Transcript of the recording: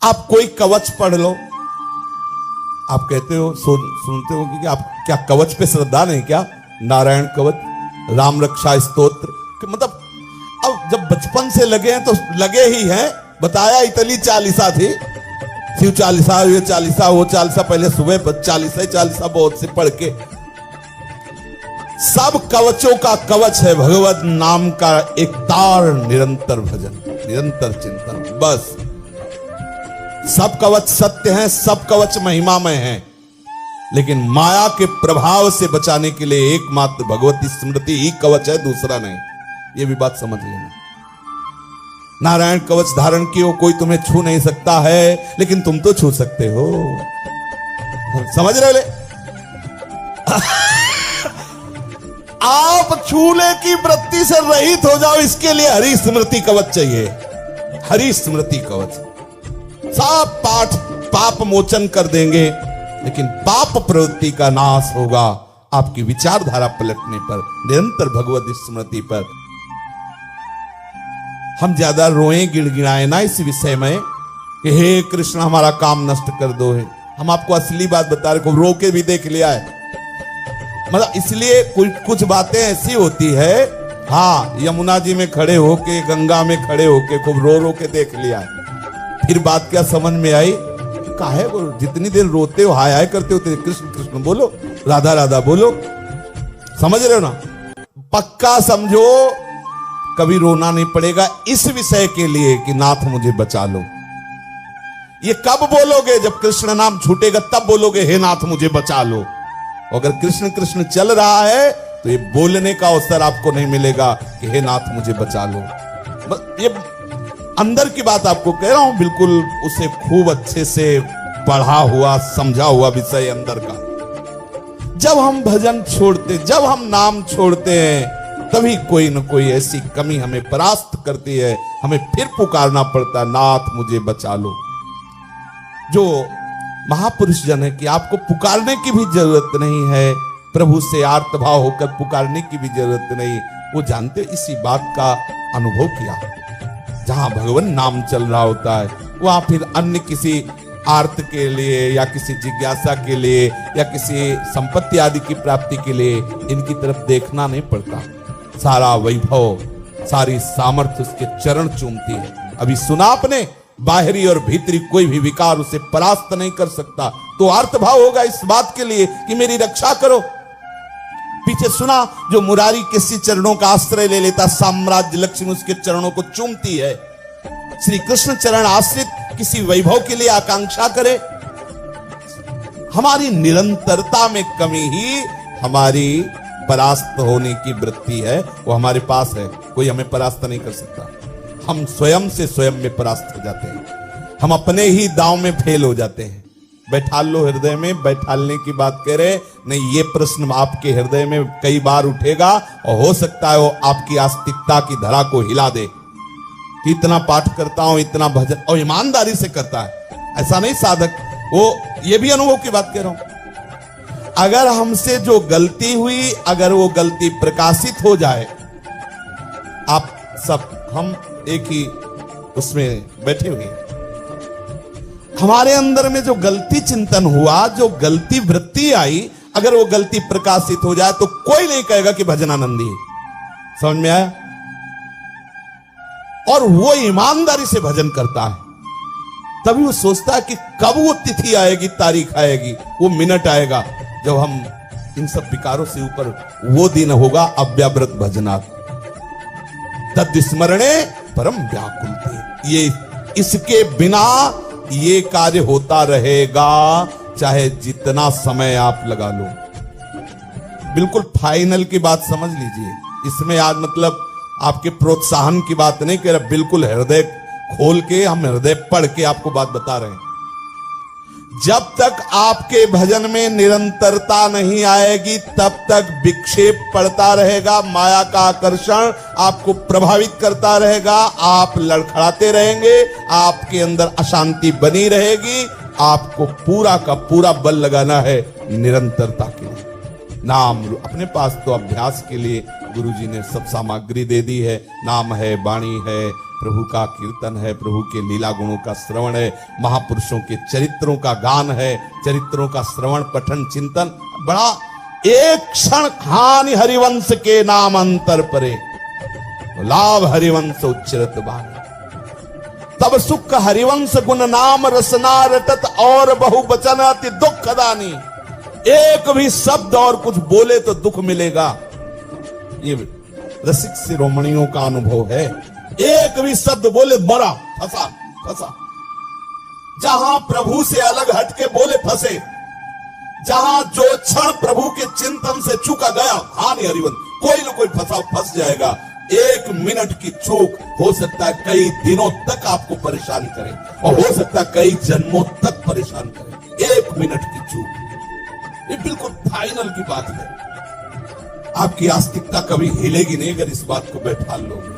आप कोई कवच पढ़ लो, आप कहते हो सुनते हो कि आप क्या कवच पे श्रद्धा नहीं क्या? नारायण कवच, राम रक्षा स्तोत्र, मतलब अब जब बचपन से लगे हैं तो लगे ही हैं। बताया इतनी चालीसा थी, शिव चालीसा, ये चालीसा, वो चालीसा, पहले सुबह चालीसा ही चालीसा बहुत से पढ़ के। सब कवचों का कवच है भगवत नाम का एक तार, निरंतर भजन, निरंतर चिंतन, बस। सब कवच सत्य हैं, सब कवच महिमामय हैं, लेकिन माया के प्रभाव से बचाने के लिए एकमात्र भगवती स्मृति ही कवच है, दूसरा नहीं। ये भी बात समझ लेना। नारायण कवच धारण किए, कोई तुम्हें छू नहीं सकता है, लेकिन तुम तो छू सकते हो। समझ रहे ले? आप छूने की वृत्ति से रहित हो जाओ, इसके लिए हरि स्मृति कवच चाहिए। हरि स्मृति कवच सब पाप मोचन कर देंगे, लेकिन पाप प्रवृत्ति का नाश होगा आपकी विचारधारा पलटने पर, निरंतर भगवत स्मृति पर। हम ज्यादा रोएं गिड़गिड़ाएं ना इस विषय में कि हे कृष्ण हमारा काम नष्ट कर दो है। हम आपको असली बात बता रहे, रो के भी देख लिया है। मतलब इसलिए कुछ बातें ऐसी होती है, हाँ, यमुना जी में खड़े होके, गंगा में खड़े होके खूब रो रो के देख लिया है। फिर बात क्या समझ में आई, काहे वो जितनी देर रोते हो, हाय हाय करते हो, कृष्ण कृष्ण बोलो, राधा राधा बोलो। समझ रहे हो ना? पक्का समझो, कभी रोना नहीं पड़ेगा इस विषय के लिए कि नाथ मुझे बचा लो। ये कब बोलोगे? जब कृष्ण नाम छूटेगा तब बोलोगे हे नाथ मुझे बचा लो। अगर कृष्ण कृष्ण चल रहा है तो ये बोलने का अवसर आपको नहीं मिलेगा कि हे नाथ मुझे बचा लो। ये अंदर की बात आपको कह रहा हूं, बिल्कुल उसे खूब अच्छे से पढ़ा हुआ समझा हुआ विषय अंदर का। जब हम भजन छोड़ते, जब हम नाम छोड़ते हैं, तभी कोई न कोई ऐसी कमी हमें परास्त करती है, हमें फिर पुकारना पड़ता है नाथ मुझे बचा लो। जो महापुरुष जन है कि आपको पुकारने की भी जरूरत नहीं है, प्रभु से आर्तभाव होकर पुकारने की भी जरूरत नहीं, वो जानते इसी बात का अनुभव किया। जहां भगवान नाम चल रहा होता है वहां फिर अन्य किसी आर्त के लिए या किसी जिज्ञासा के लिए या किसी संपत्ति आदि की प्राप्ति के लिए इनकी तरफ देखना नहीं पड़ता। सारा वैभव, सारी सामर्थ्य उसके चरण चूमती है। अभी सुना आपने, बाहरी और भीतरी कोई भी विकार उसे परास्त नहीं कर सकता। तो आर्तभाव होगा इस बात के लिए कि मेरी रक्षा करो। पीछे सुना, जो मुरारी के श्री चरणों का आश्रय ले लेता, साम्राज्य लक्ष्मी उसके चरणों को चूमती है। श्री कृष्ण चरण आश्रित किसी वैभव के लिए आकांक्षा करे। हमारी निरंतरता में कमी ही हमारी परास्त होने की वृत्ति है, वो हमारे पास है, कोई हमें परास्त नहीं कर सकता। हम स्वयं से स्वयं में परास्त हो जाते हैं, हम अपने ही दांव में फेल हो जाते हैं। बैठाल लो हृदय में, बैठालने की बात कह रहे नहीं, ये प्रश्न आपके हृदय में कई बार उठेगा और हो सकता है वो आपकी आस्तिकता की धरा को हिला दे कि इतना पाठ करता हूं, इतना भजन, और ईमानदारी से करता है, ऐसा नहीं साधक। वो ये भी अनुभव की बात कह रहा हूं। अगर हमसे जो गलती हुई, अगर वो गलती प्रकाशित हो जाए, आप सब हम एक ही उसमें बैठे हुए, हमारे अंदर में जो गलती चिंतन हुआ, जो गलती वृत्ति आई, अगर वो गलती प्रकाशित हो जाए तो कोई नहीं कहेगा कि भजनानंदी है। समझ में आया? और वो ईमानदारी से भजन करता है, तभी वो सोचता है कि कब वो तिथि आएगी, तारीख आएगी, वो मिनट आएगा जब हम इन सब विकारों से ऊपर, वो दिन होगा अव्याव्रत भजनात् तद स्मरणे परम व्याकुलते। ये इसके बिना ये कार्य होता रहेगा, चाहे जितना समय आप लगा लो। बिल्कुल फाइनल की बात समझ लीजिए, इसमें आज मतलब आपके प्रोत्साहन की बात नहीं कह रहा, बिल्कुल हृदय खोल के, हम हृदय पढ़ के आपको बात बता रहे हैं। जब तक आपके भजन में निरंतरता नहीं आएगी, तब तक विक्षेप पड़ता रहेगा, माया का आकर्षण आपको प्रभावित करता रहेगा, आप लड़खड़ाते रहेंगे, आपके अंदर अशांति बनी रहेगी। आपको पूरा का पूरा बल लगाना है निरंतरता के लिए। नाम अपने पास तो अभ्यास के लिए गुरुजी ने सब सामग्री दे दी है। नाम है, वाणी है, प्रभु का कीर्तन है, प्रभु के लीला गुणों का श्रवण है, महापुरुषों के चरित्रों का गान है, चरित्रों का श्रवण पठन चिंतन। बड़ा एक क्षण हानि हरिवंश के नाम अंतर परे, लाभ हरिवंश उच्चरत बानी। तब सुख हरिवंश गुण नाम रसना रटत, और बहु वचन अति दुख दानी। एक भी शब्द और कुछ बोले तो दुख मिलेगा, ये रसिक शिरोमणियों का अनुभव है। एक भी शब्द बोले मरा, फंसा फंसा। जहां प्रभु से अलग हटके बोले फंसे, जहां जो क्षण प्रभु के चिंतन से चूका गया हानि हरिवंश। कोई ना कोई फंस जाएगा। एक मिनट की चूक हो सकता है कई दिनों तक आपको परेशान करे, और हो सकता है कई जन्मों तक परेशान करे। एक मिनट की चूक, ये बिल्कुल फाइनल की बात है। आपकी आस्तिकता कभी हिलेगी नहीं अगर इस बात को बैठा लोगे।